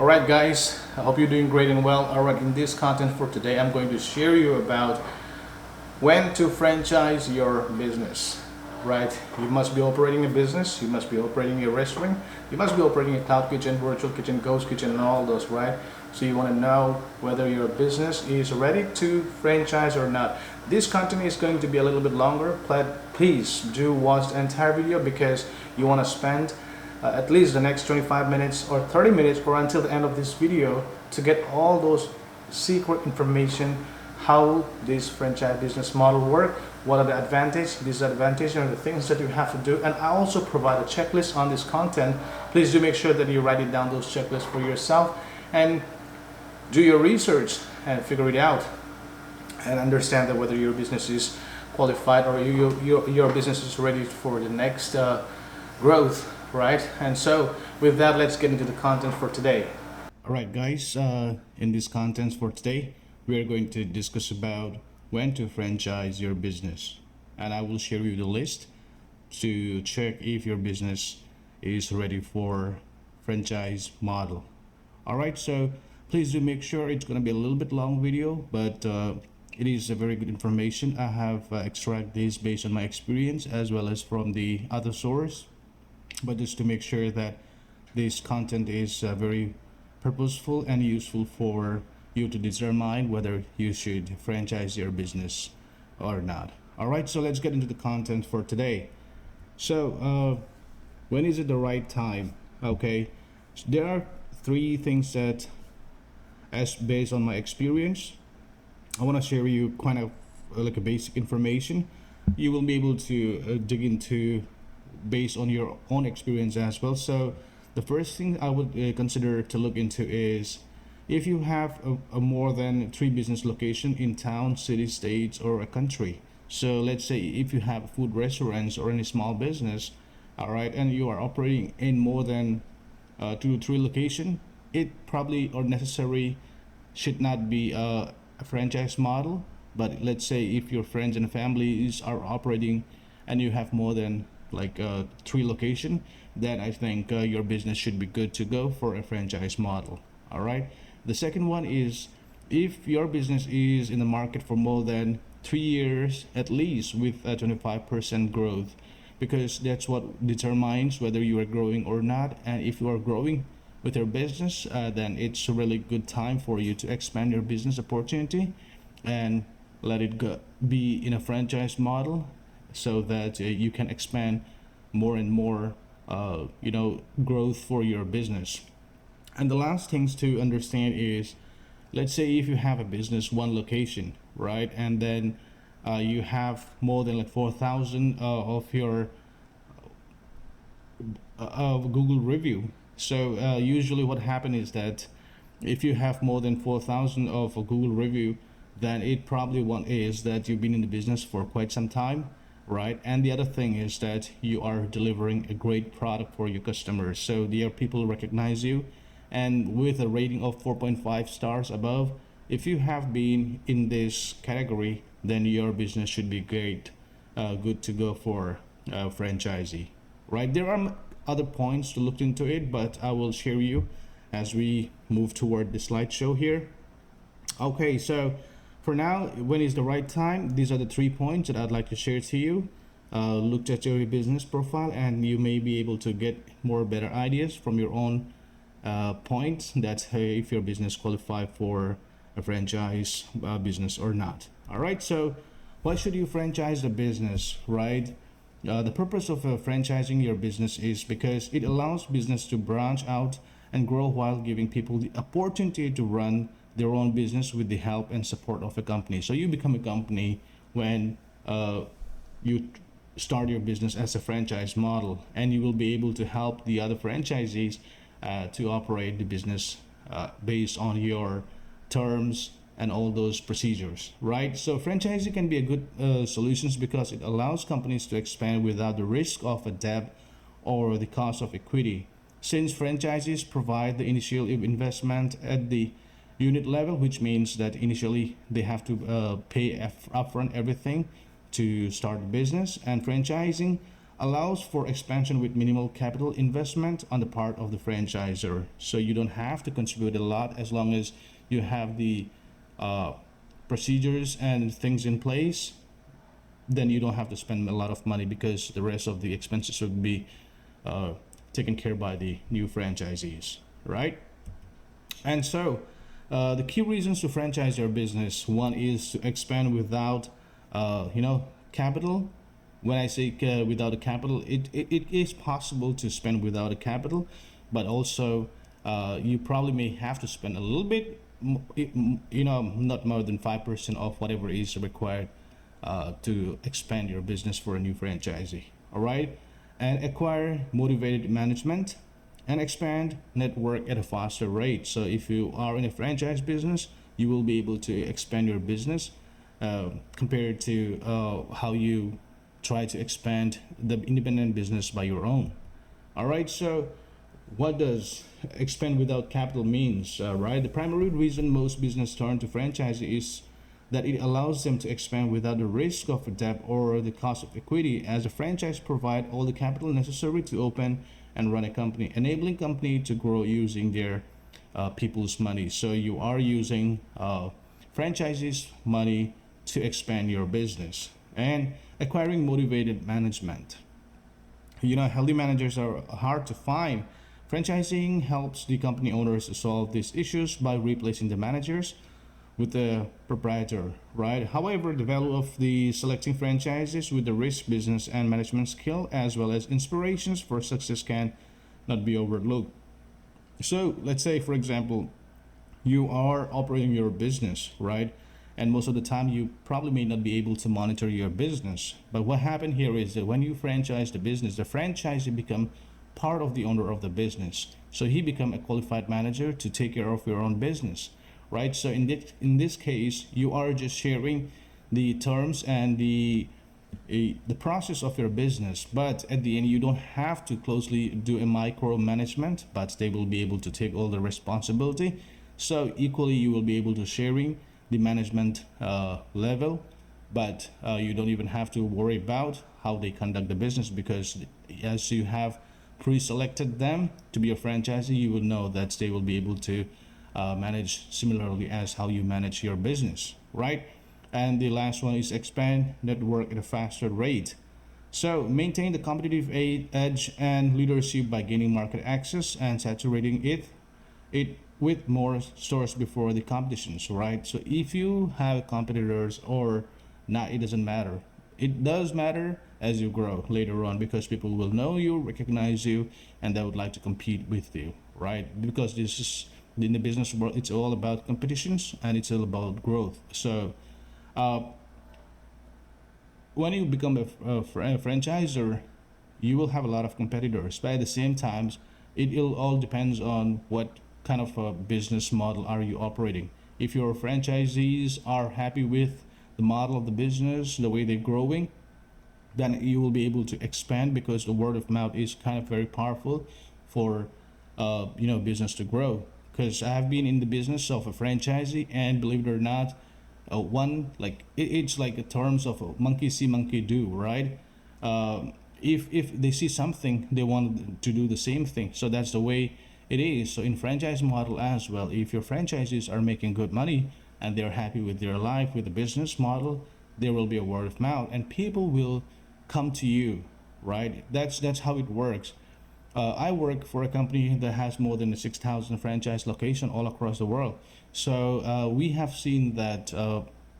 Alright guys, I hope you're doing great and well. Alright, in this content for today, I'm going to share you about when to franchise your business. Right, you must be operating a business, you must be operating a restaurant, you must be operating a cloud kitchen, virtual kitchen, ghost kitchen, and all those, right? So you want to know whether your business is ready to franchise or not. This content is going to be a little bit longer, but please do watch the entire video because you want to spend at least the next 25 minutes or 30 minutes or until the end of this video to get all those secret information, how this franchise business model work, what are the advantages, disadvantages, and the things that you have to do. And I also provide a checklist on this content. Please do make sure that you write it down, those checklists for yourself, and do your research and figure it out and understand that whether your business is qualified or your business is ready for the next growth, right? And so with that, let's get into the content for today. All right guys, in this content for today, we are going to discuss about when to franchise your business, and I will share you the list to check if your business is ready for franchise model. All right, so please do make sure it's going to be a little bit long video, but it is a very good information. I have extracted this based on my experience as well as from the other source, but just to make sure that this content is very purposeful and useful for you to determine whether you should franchise your business or not. All right, so let's get into the content for today. So when is it the right time? Okay, so there are three things that, as based on my experience, I want to share you kind of like a basic information you will be able to dig into based on your own experience as well. So the first thing I would consider to look into is if you have a more than 3 business location in town, city, states, or a country. So let's say if you have food restaurants or any small business, all right, and you are operating in more than 2 to 3 location, it probably or necessary should not be a franchise model. But let's say if your friends and families are operating and you have more than like 3 location, then I think your business should be good to go for a franchise model. All right, the second one is if your business is in the market for more than 3 years at least with a 25% growth, because that's what determines whether you are growing or not. And if you are growing with your business, then it's a really good time for you to expand your business opportunity and let it go, be in a franchise model, so that you can expand more and more growth for your business. And the last things to understand is, let's say if you have a business one location, right, and then you have more than like 4,000 of your Google review. So usually what happens is that if you have more than 4,000 of a Google review, then it probably one is that you've been in the business for quite some time, right? And the other thing is that you are delivering a great product for your customers, so their people recognize you. And with a rating of 4.5 stars above, if you have been in this category, then your business should be great, good to go for franchisee, right? There are other points to look into it, but I will share you as we move toward the slideshow here. Okay, so for now, when is the right time? These are the 3 points that I'd like to share to you. Look at your business profile and you may be able to get more better ideas from your own points that if your business qualify for a franchise business or not. All right, so why should you franchise the business, right? The purpose of franchising your business is because it allows business to branch out and grow while giving people the opportunity to run their own business with the help and support of a company. So you become a company when you start your business as a franchise model, and you will be able to help the other franchisees to operate the business based on your terms and all those procedures, right? So franchising can be a good solutions because it allows companies to expand without the risk of a debt or the cost of equity, since franchises provide the initial investment at the unit level, which means that initially they have to pay upfront everything to start the business. And franchising allows for expansion with minimal capital investment on the part of the franchisor. So you don't have to contribute a lot as long as you have the uh, procedures and things in place. Then you don't have to spend a lot of money because the rest of the expenses would be uh, taken care by the new franchisees, right? And so the key reasons to franchise your business: one is to expand without capital. When I say without a capital, it is possible to spend without a capital, but also you probably may have to spend a little bit, not more than 5% of whatever is required to expand your business for a new franchisee. All right, and acquire motivated management and expand network at a faster rate. So if you are in a franchise business, you will be able to expand your business compared to how you try to expand the independent business by your own. All right, so what does expand without capital means? Right, the primary reason most business turn to franchise is that it allows them to expand without the risk of a debt or the cost of equity, as a franchise provide all the capital necessary to open and run a company, enabling company to grow using their people's money. So you are using franchises money to expand your business. And acquiring motivated management. Healthy managers are hard to find. Franchising helps the company owners solve these issues by replacing the managers with the proprietor, right? However, the value of the selecting franchises with the risk, business, and management skill, as well as inspirations for success, can not be overlooked. So let's say, for example, you are operating your business, right? And most of the time you probably may not be able to monitor your business. But what happened here is that when you franchise the business, the franchisee become part of the owner of the business. So he become a qualified manager to take care of your own business, right? So in this case, you are just sharing the terms and the process of your business, but at the end you don't have to closely do a micromanagement, but they will be able to take all the responsibility. So equally you will be able to sharing the management level, but you don't even have to worry about how they conduct the business, because as you have pre-selected them to be a franchisee, you will know that they will be able to manage similarly as how you manage your business, right? And the last one is expand network at a faster rate. So maintain the competitive edge and leadership by gaining market access and saturating it with more stores before the competitions, right? So if you have competitors or not, it doesn't matter. It does matter as you grow later on, because people will know you, recognize you, and they would like to compete with you, right? Because this is in the business world, it's all about competitions and it's all about growth. So when you become a franchisor, you will have a lot of competitors, but at the same time, it all depends on what kind of a business model are you operating. If your franchisees are happy with the model of the business, the way they're growing, then you will be able to expand, because the word of mouth is kind of very powerful for business to grow. Because I have been in the business of a franchisee, and believe it or not, it's like a terms of a monkey see monkey do, right? If they see something, they want to do the same thing. So that's the way it is. So in franchise model as well, if your franchisees are making good money and they're happy with their life, with the business model, there will be a word of mouth and people will come to you, right? That's how it works. I work for a company that has more than 6,000 franchise locations all across the world. So we have seen that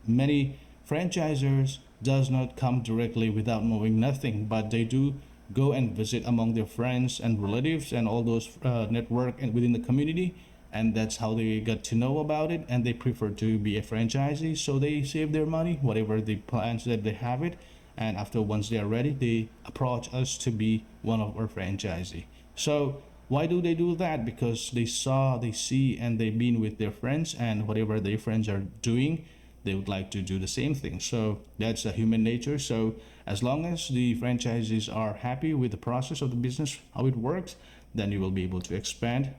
many franchisors does not come directly without knowing nothing, but they do go and visit among their friends and relatives and all those network and within the community, and that's how they got to know about it, and they prefer to be a franchisee. So they save their money, whatever the plans that they have it, and after once they are ready, they approach us to be one of our franchisee. So why do they do that? Because they see, and they've been with their friends, and whatever their friends are doing, they would like to do the same thing. So that's a human nature. So as long as the franchisees are happy with the process of the business, how it works, then you will be able to expand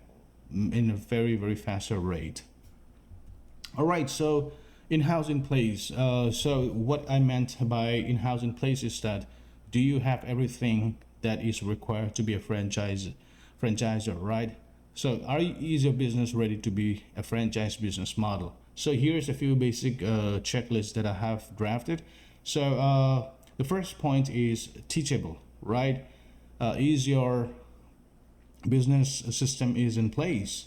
in a very, very faster rate. All right, so in-house in place. So what I meant by in-house in place is that Do you have everything that is required to be a franchisor, right? So is your business ready to be a franchise business model? So here's a few basic checklists that I have drafted. So the first point is teachable, right? Is your business system is in place?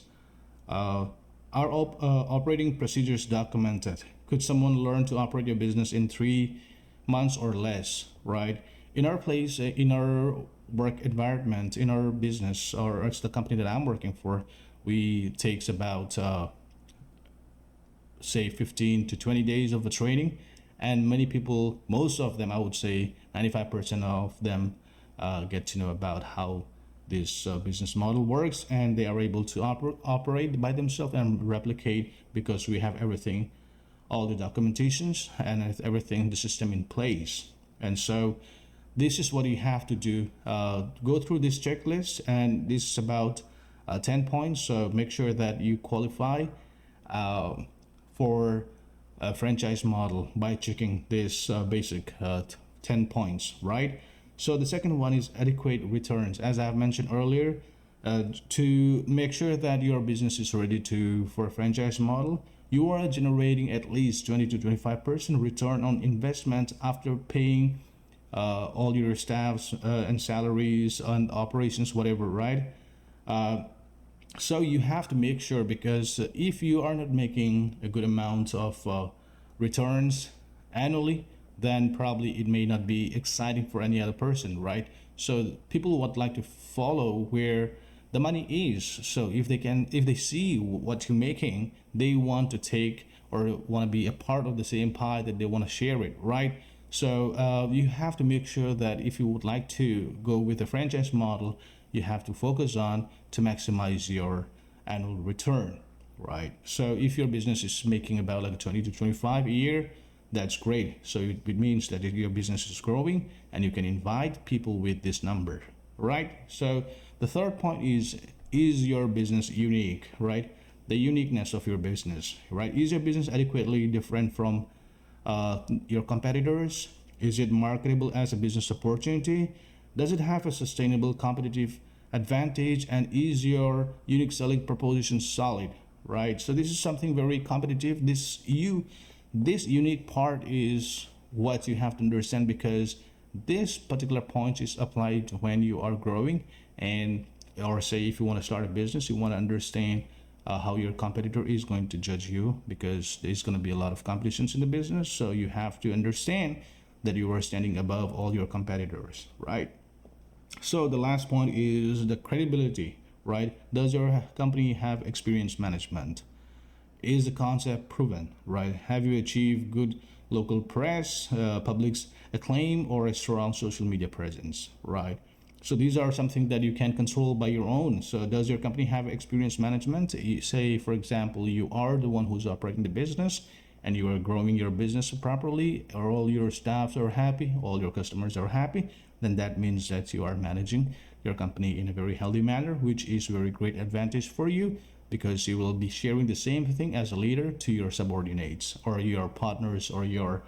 Are operating procedures documented? Could someone learn to operate your business in 3 months or less, right? In our place, in our work environment, in our business, or it's the company that I'm working for, we takes about say 15 to 20 days of the training, and many people, most of them, I would say 95% of them get to know about how this business model works, and they are able to operate by themselves and replicate, because we have everything, all the documentations and everything, the system in place. And so this is what you have to do. Go through this checklist, and this is about 10 points. So make sure that you qualify for a franchise model by checking this basic 10 points, right? So the second one is adequate returns. As I've mentioned earlier, to make sure that your business is ready for a franchise model, you are generating at least 20 to 25% return on investment after paying all your staffs and salaries and operations, whatever, right? So you have to make sure, because if you are not making a good amount of returns annually, then probably it may not be exciting for any other person, right? So people would like to follow where the money is. So if they see what you're making, they want to take or want to be a part of the same pie, that they want to share it, right? So you have to make sure that if you would like to go with a franchise model, you have to focus on to maximize your annual return, right? So if your business is making about like 20 to 25 a year, that's great. So it means that your business is growing and you can invite people with this number, right? So the third point is your business unique, right? The uniqueness of your business, right? Is your business adequately different from your competitors? Is it marketable as a business opportunity? Does it have a sustainable competitive advantage? And is your unique selling proposition solid, right? So this is something very competitive. This unique part is what you have to understand, because this particular point is applied when you are growing, and or say if you want to start a business, you want to understand how your competitor is going to judge you, because there's going to be a lot of competitions in the business. So you have to understand that you are standing above all your competitors, right? So the last point is the credibility, right? Does your company have experience management? Is the concept proven, right? Have you achieved good local press, public's acclaim, or a strong social media presence, right? So these are something that you can control by your own. So does your company have experience management? Say, for example, you are the one who's operating the business and you are growing your business properly, or all your staffs are happy, all your customers are happy, then that means that you are managing your company in a very healthy manner, which is very great advantage for you, because you will be sharing the same thing as a leader to your subordinates or your partners or your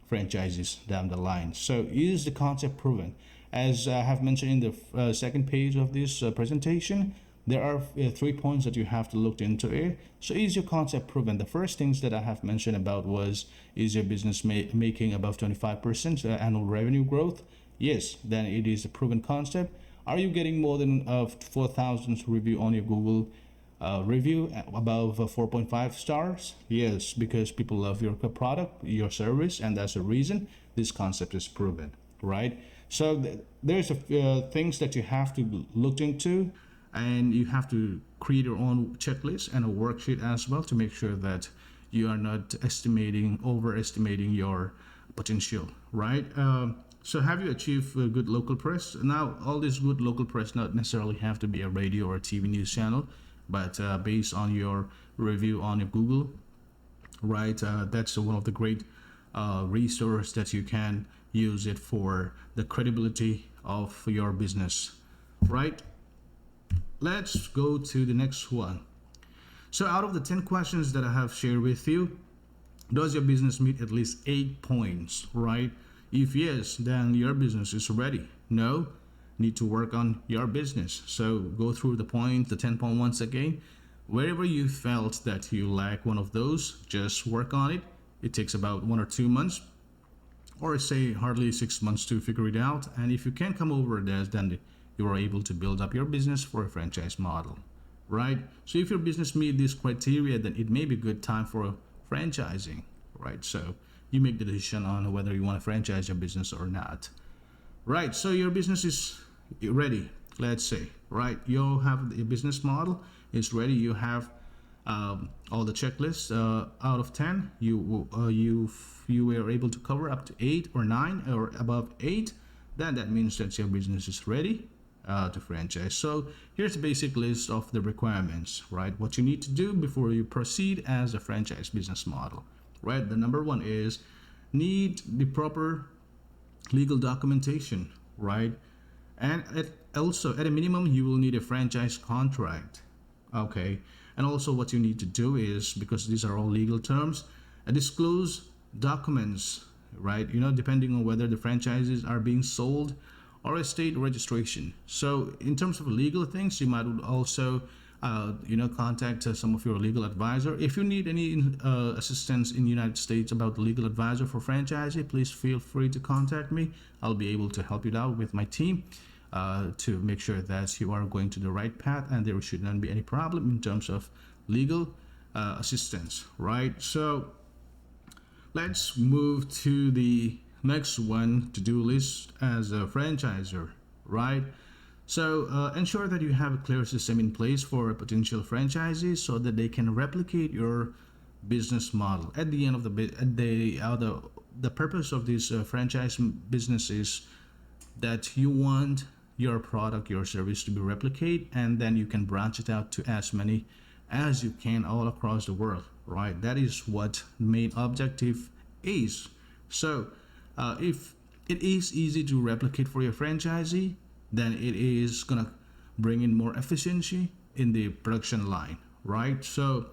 franchises down the line. So is the concept proven? As I have mentioned in the second page of this presentation, there are 3 points that you have to look into it. So is your concept proven? The first things that I have mentioned about was, is your business making above 25% annual revenue growth? Yes, then it is a proven concept. Are you getting more than 4,000 review on your Google review above 4.5 stars? Yes, because people love your product, your service, and that's the reason this concept is proven, right? So there's things that you have to look into, and you have to create your own checklist and a worksheet as well to make sure that you are not overestimating your potential, right? So have you achieved good local press? Now, all this good local press not necessarily have to be a radio or a TV news channel, but based on your review on your Google, right? That's one of the great resource that you can use it for the credibility of your business, right? Let's go to the next one. So out of the 10 questions that I have shared with you, does your business meet at least 8 points, right? If yes, then your business is ready. No, need to work on your business. So go through the point, the 10 point once again. Wherever you felt that you lack one of those, just work on it. It takes about 1 or 2 months, or say hardly 6 months to figure it out. And if you can come over this, then you are able to build up your business for a franchise model, right? So if your business meet this criteria, then it may be a good time for franchising, right? So you make the decision on whether you want to franchise your business or not, right? So your business is ready, let's say, right? You have the business model is ready. You have all the checklists. Out of 10, you were able to cover up to 8 or 9 or above 8. Then that means that your business is ready to franchise. So here's a basic list of the requirements, right? What you need to do before you proceed as a franchise business model, right? The number one is need the proper legal documentation, right? And also at a minimum, you will need a franchise contract. Okay, and also what you need to do is, because these are all legal terms, disclose documents, right? Depending on whether the franchises are being sold or a state registration. So in terms of legal things, you might also contact some of your legal advisor. If you need any assistance in the United States about the legal advisor for franchising, please feel free to contact me. I'll be able to help you out with my team to make sure that you are going to the right path and there should not be any problem in terms of legal assistance, right? So let's move to the next one, to-do list as a franchisor, right? So ensure that you have a clear system in place for potential franchisees so that they can replicate your business model. At the end of the purpose of this franchise business is that you want your product, your service to be replicated, and then you can branch it out to as many as you can all across the world, right? That is what the main objective is. So if it is easy to replicate for your franchisee, then it is gonna bring in more efficiency in the production line, right? So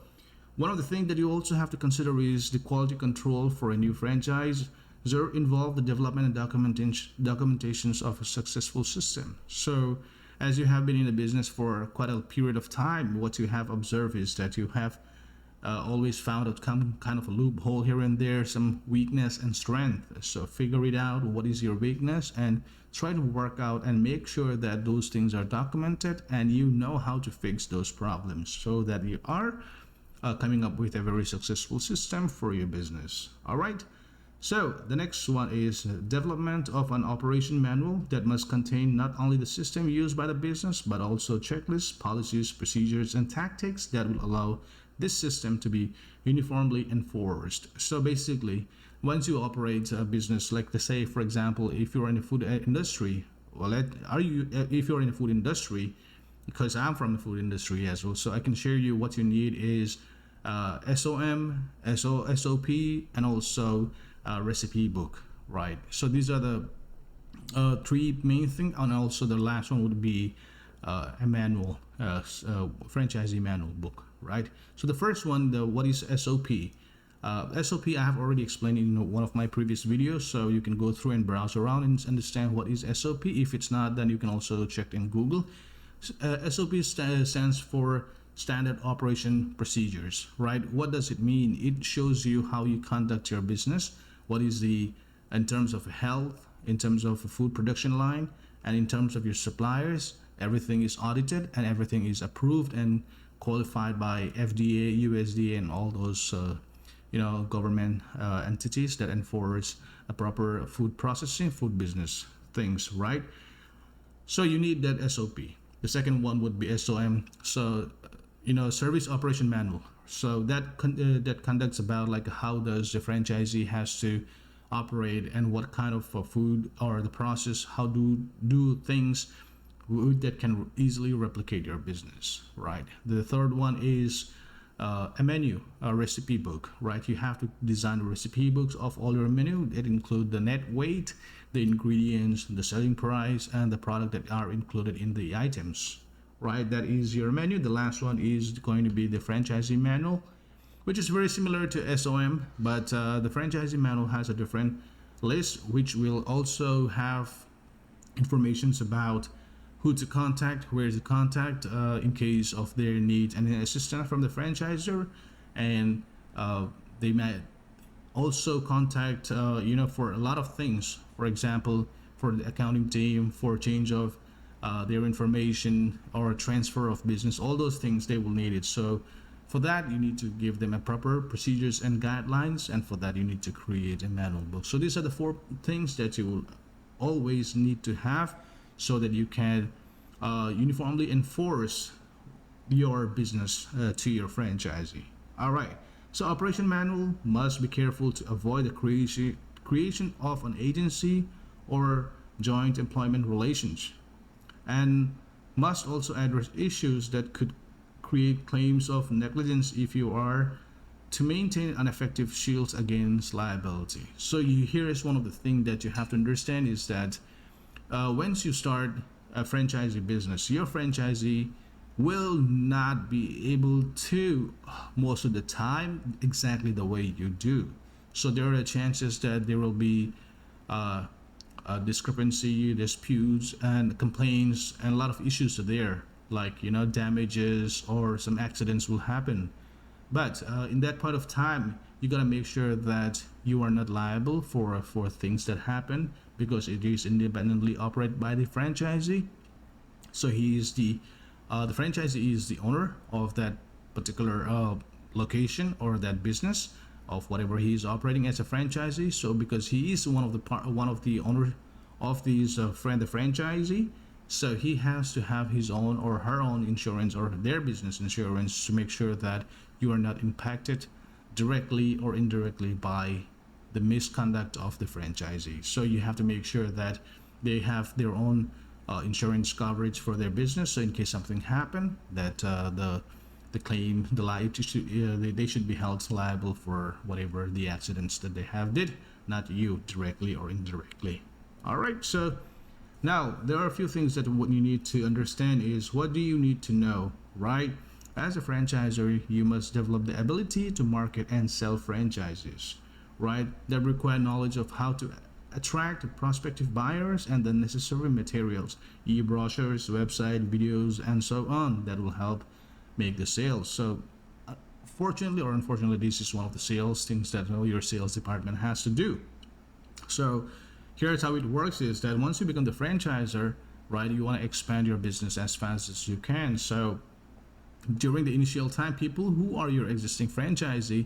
one of the things that you also have to consider is the quality control for a new franchise. Involve the development and documentations of a successful system. So as you have been in the business for quite a period of time, what you have observed is that you have always found out kind of a loophole here and there, some weakness and strength. So figure it out, what is your weakness, and try to work out and make sure that those things are documented and you know how to fix those problems so that you are coming up with a very successful system for your business. All right. So the next one is development of an operation manual that must contain not only the system used by the business, but also checklists, policies, procedures, and tactics that will allow this system to be uniformly enforced. So basically, once you operate a business, like to say, for example, if you're in the food industry, if you're in the food industry, because I'm from the food industry as well, so I can share you what you need is SOM, SOP, and also recipe book, right? So these are the three main things, and also the last one would be a manual, franchisee manual book, right? So the first one, what is SOP? SOP I have already explained in one of my previous videos, so you can go through and browse around and understand what is SOP. If it's not, then you can also check in Google. SOP stands for Standard Operation Procedures, right? What does it mean? It shows you how you conduct your business, what is in terms of health, in terms of food production line, and in terms of your suppliers. Everything is audited and everything is approved and qualified by FDA, USDA, and all those government entities that enforce a proper food processing, food business things, right? So you need that SOP. The second one would be SOM. So service operation manual. So that conducts about like how does the franchisee has to operate and what kind of food or the process, how do things that can easily replicate your business, right? The third one is a menu, a recipe book, right? You have to design the recipe books of all your menu. It include the net weight, the ingredients, the selling price, and the product that are included in the items, right? That is your menu. The last one is going to be the franchisee manual, which is very similar to SOM, but the franchisee manual has a different list, which will also have informations about who to contact, where to contact in case of their need and assistance from the franchisor, and they might also contact for a lot of things. For example, for the accounting team, for change of their information or transfer of business, all those things they will need it. So for that, you need to give them a proper procedures and guidelines, and for that you need to create a manual book. So these are the 4 things that you will always need to have so that you can uniformly enforce your business to your franchisee. All right. So operation manual must be careful to avoid the creation of an agency or joint employment relations, and must also address issues that could create claims of negligence if you are to maintain an effective shield against liability. So here is one of the things that you have to understand is that once you start a franchisee business, your franchisee will not be able to most of the time exactly the way you do. So there are chances that there will be discrepancy, disputes, and complaints, and a lot of issues are there, like damages or some accidents will happen. But in that point of time, you gotta make sure that you are not liable for things that happen, because it is independently operated by the franchisee. So he is the franchisee is the owner of that particular location or that business of whatever he is operating as a franchisee. So because he is one of the owner of these the franchisee, so he has to have his own or her own insurance or their business insurance to make sure that you are not impacted directly or indirectly by the misconduct of the franchisee. So you have to make sure that they have their own insurance coverage for their business, so in case something happen, that the claim, they should be held liable for whatever the accidents that they have did, not you directly or indirectly. All right, so now there are a few things that what you need to understand is, what do you need to know, right? As a franchisor, you must develop the ability to market and sell franchises, right? That require knowledge of how to attract prospective buyers and the necessary materials, e-brochures, website, videos, and so on, that will help make the sales. So fortunately or unfortunately, this is one of the sales things that your sales department has to do. So here's how it works is that once you become the franchisor, right, you want to expand your business as fast as you can. So during the initial time, people who are your existing franchisee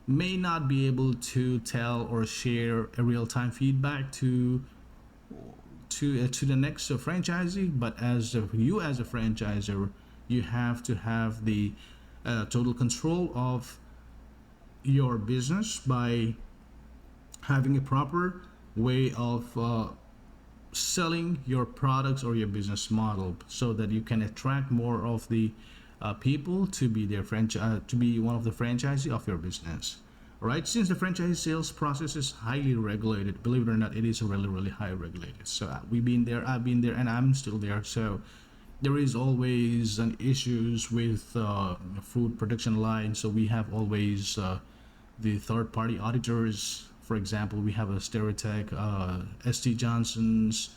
may not be able to tell or share a real-time feedback to the next franchisee, but as a franchisor, you have to have the total control of your business by having a proper way of selling your products or your business model, so that you can attract more of the people to be their to be one of the franchisee of your business. All right, since the franchise sales process is highly regulated, believe it or not, it is really high regulated. So we've been there, I've been there, and I'm still there. So there is always an issues with food production line. So we have always the third-party auditors. For example, we have a Stereotech, ST Johnson's,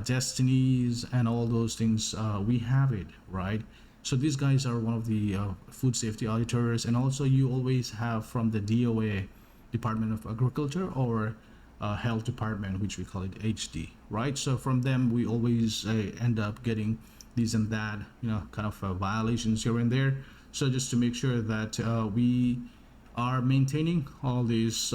Destiny's, and all those things. We have it, right? So these guys are one of the food safety auditors, and also you always have from the DOA, Department of Agriculture, or Health Department, which we call it HD, right? So from them, we always end up getting these and that, kind of violations here and there. So just to make sure that we are maintaining all these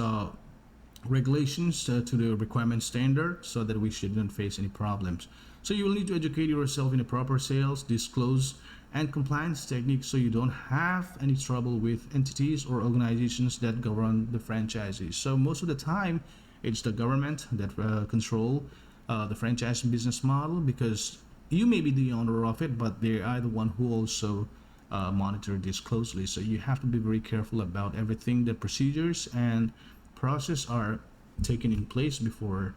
regulations to the requirement standard, so that we shouldn't face any problems. So you will need to educate yourself in the proper sales, disclose, and compliance techniques, so you don't have any trouble with entities or organizations that govern the franchisees. So most of the time, it's the government that control the franchise business model, because you may be the owner of it, but they are the one who also monitor this closely. So you have to be very careful about everything, the procedures and process are taken in place before,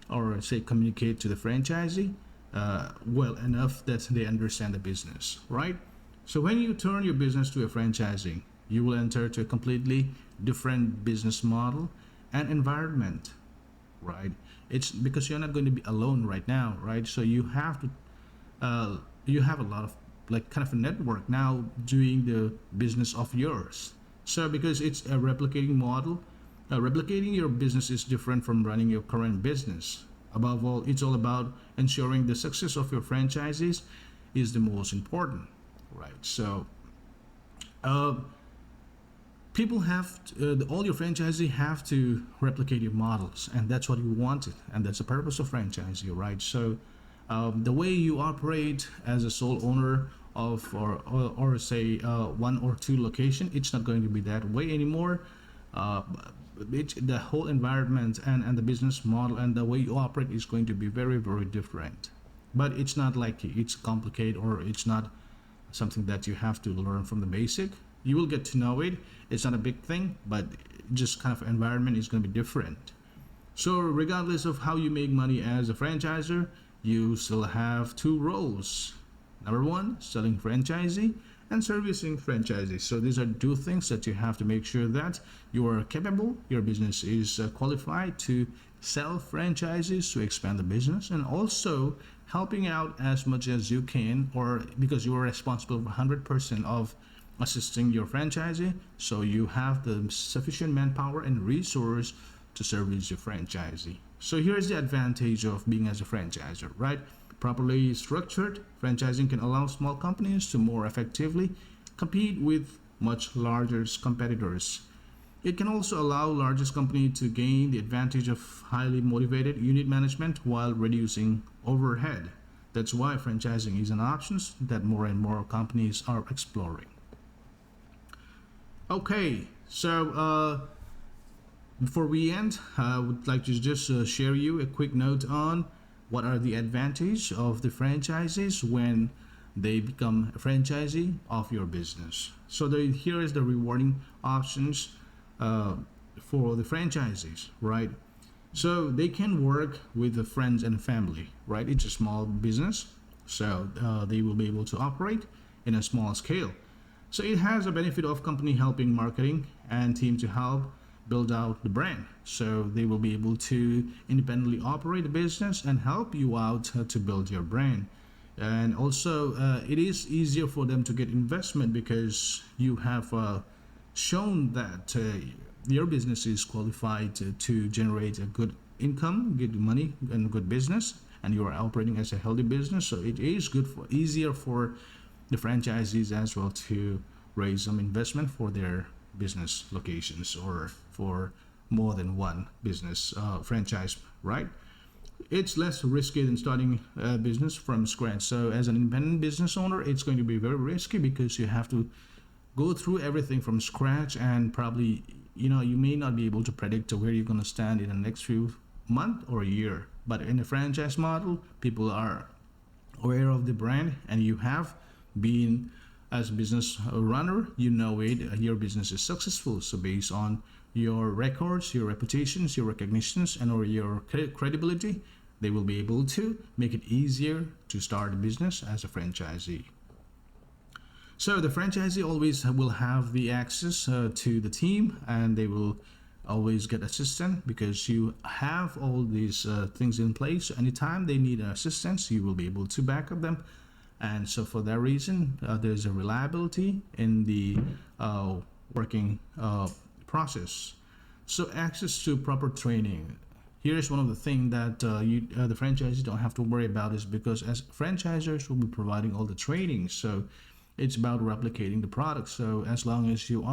or say, communicate to the franchisee well enough that they understand the business, right? So when you turn your business to a franchising, you will enter to a completely different business model and environment. right? It's because you're not going to be alone right now, right? So you have to you have a lot of like kind of a network now doing the business of yours. So because it's a replicating model, replicating your business is different from running your current business. Above all, it's all about ensuring the success of your franchisees is the most important, right? So people have to, all your franchisee have to replicate your models, and that's what you wanted, and that's the purpose of franchising, right? So the way you operate as a sole owner of or say one or two location, it's not going to be that way anymore. The whole environment and the business model and the way you operate is going to be very, very different. But it's not like it's complicated, or it's not something that you have to learn from the basic. You will get to know it. It's not a big thing, but just kind of environment is going to be different. So regardless of how you make money as a franchisor, you still have two roles. Number one, selling franchisee and servicing franchisees. So these are two things that you have to make sure that you are capable, your business is qualified to sell franchises to expand the business, and also helping out as much as you can, or because you are responsible for 100% of assisting your franchisee, so you have the sufficient manpower and resource to service your franchisee. So here's the advantage of being as a franchisor, right? Properly structured, franchising can allow small companies to more effectively compete with much larger competitors. It can also allow largest company to gain the advantage of highly motivated unit management while reducing overhead. That's why franchising is an option that more and more companies are exploring. Okay, so before we end, I would like to just share you a quick note on what are the advantages of the franchises when they become a franchisee of your business. So here is the rewarding options for the franchisees, right? So they can work with the friends and family, right? It's a small business, so they will be able to operate in a small scale. So it has a benefit of company helping marketing and team to help build out the brand. So they will be able to independently operate the business and help you out to build your brand. And also it is easier for them to get investment because you have shown that your business is qualified to generate a good income, good money, and good business, and you are operating as a healthy business. So it is easier for the franchisees as well to raise some investment for their business locations or for more than one business franchise, right? It's less risky than starting a business from scratch. So as an independent business owner, it's going to be very risky because you have to go through everything from scratch, and probably you may not be able to predict where you're going to stand in the next few months or a year. But in a franchise model, people are aware of the brand, and you have been as a business runner, your business is successful. So based on your records, your reputations, your recognitions, and or your credibility, they will be able to make it easier to start a business as a franchisee. So the franchisee always will have the access to the team, and they will always get assistance because you have all these things in place. So anytime they need assistance, you will be able to back up them. And so for that reason, there's a reliability in the working process. So access to proper training. Here's one of the things that the franchisees don't have to worry about, is because as franchisors will be providing all the training. So it's about replicating the product. So as long as you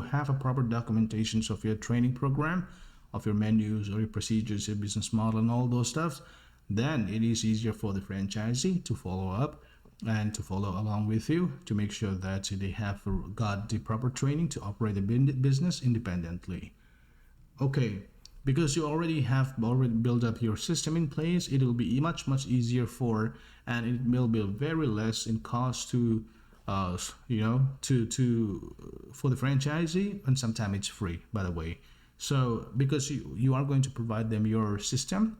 have a proper documentation of your training program, of your menus or your procedures, your business model, and all those stuff, then it is easier for the franchisee to follow up and to follow along with you to make sure that they have got the proper training to operate the business independently. Okay, because you already built up your system in place, it will be much easier and it will be very less in cost to for the franchisee, and sometimes it's free, by the way. So because you are going to provide them your system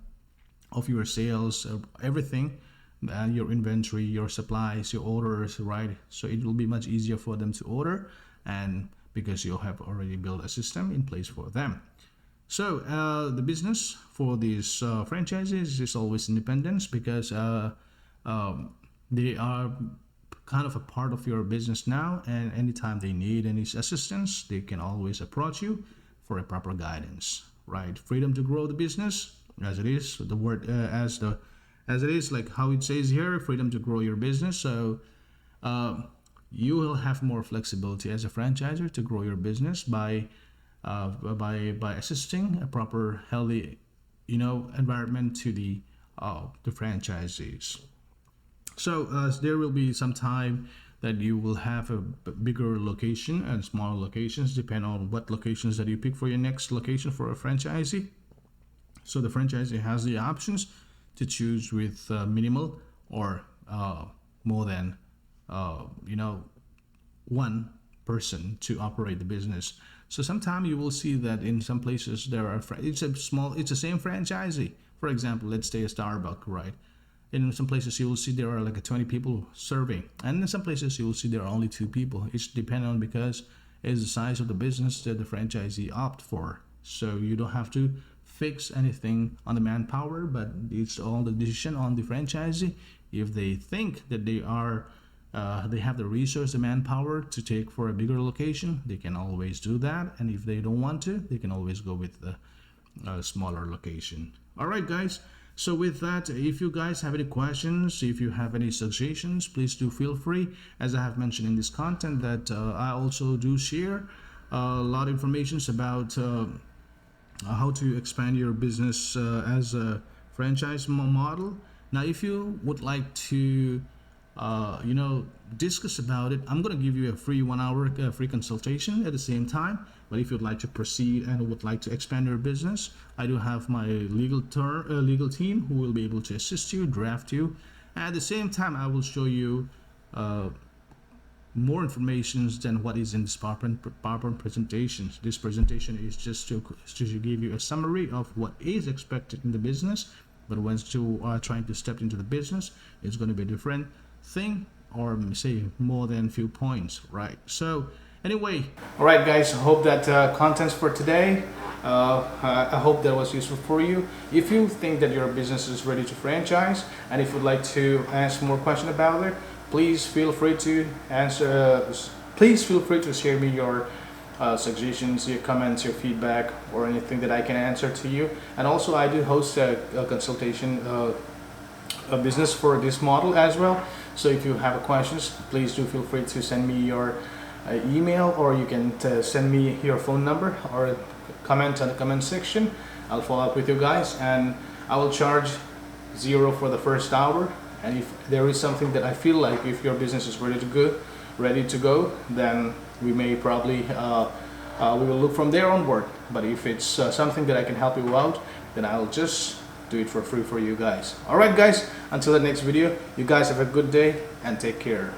of your sales, everything, your inventory, your supplies, your orders, right? So it will be much easier for them to order, and because you have already built a system in place for them. So the business for these franchises is always independence, because they are kind of a part of your business now, and anytime they need any assistance, they can always approach you for a proper guidance, right? Freedom to grow the business, as it is the word as it is, like how it says here, freedom to grow your business. So you will have more flexibility as a franchisor to grow your business by assisting a proper healthy environment to the franchisees. So there will be some time that you will have a bigger location and smaller locations, depend on what locations that you pick for your next location for a franchisee. So the franchisee has the options to choose with minimal or more than one person to operate the business. So sometimes you will see that in some places there are it's the same franchisee. For example, let's say a Starbucks, right? In some places you will see there are like 20 people serving, and in some places you will see there are only 2 people. It's depending on, because it's the size of the business that the franchisee opt for. So you don't have to fix anything on the manpower, but it's all the decision on the franchisee. If they think that they have the resource, the manpower to take for a bigger location, they can always do that. And if they don't want to, they can always go with the smaller location. All right, guys. So with that, if you guys have any questions, if you have any suggestions, please do feel free. As I have mentioned in this content, that I also do share a lot of information about how to expand your business as a franchise model. Now, if you would like to discuss about it, I'm going to give you a free 1 hour free consultation at the same time. But if you'd like to proceed and would like to expand your business, I do have my legal team who will be able to assist you, draft you. At the same time, I will show you more information than what is in this PowerPoint presentation. This presentation is just to give you a summary of what is expected in the business. But once you are trying to step into the business, it's going to be a different thing, or say more than a few points, right? So anyway, all right, guys, I hope that contents for today, I hope that was useful for you. If you think that your business is ready to franchise, and if you'd like to ask more questions about it, please feel free to share me your suggestions, your comments, your feedback, or anything that I can answer to you. And also, I do host a consultation a business for this model as well. So if you have questions, please do feel free to send me your email, or you can send me your phone number or comment on the comment section. I'll follow up with you guys, and I will charge 0 for the first hour. And if there is something that I feel like, if your business is ready to go, then we may probably we will look from there onward. But if it's something that I can help you out, then I'll just do it for free for you guys. All right, guys, until the next video, you guys have a good day and take care.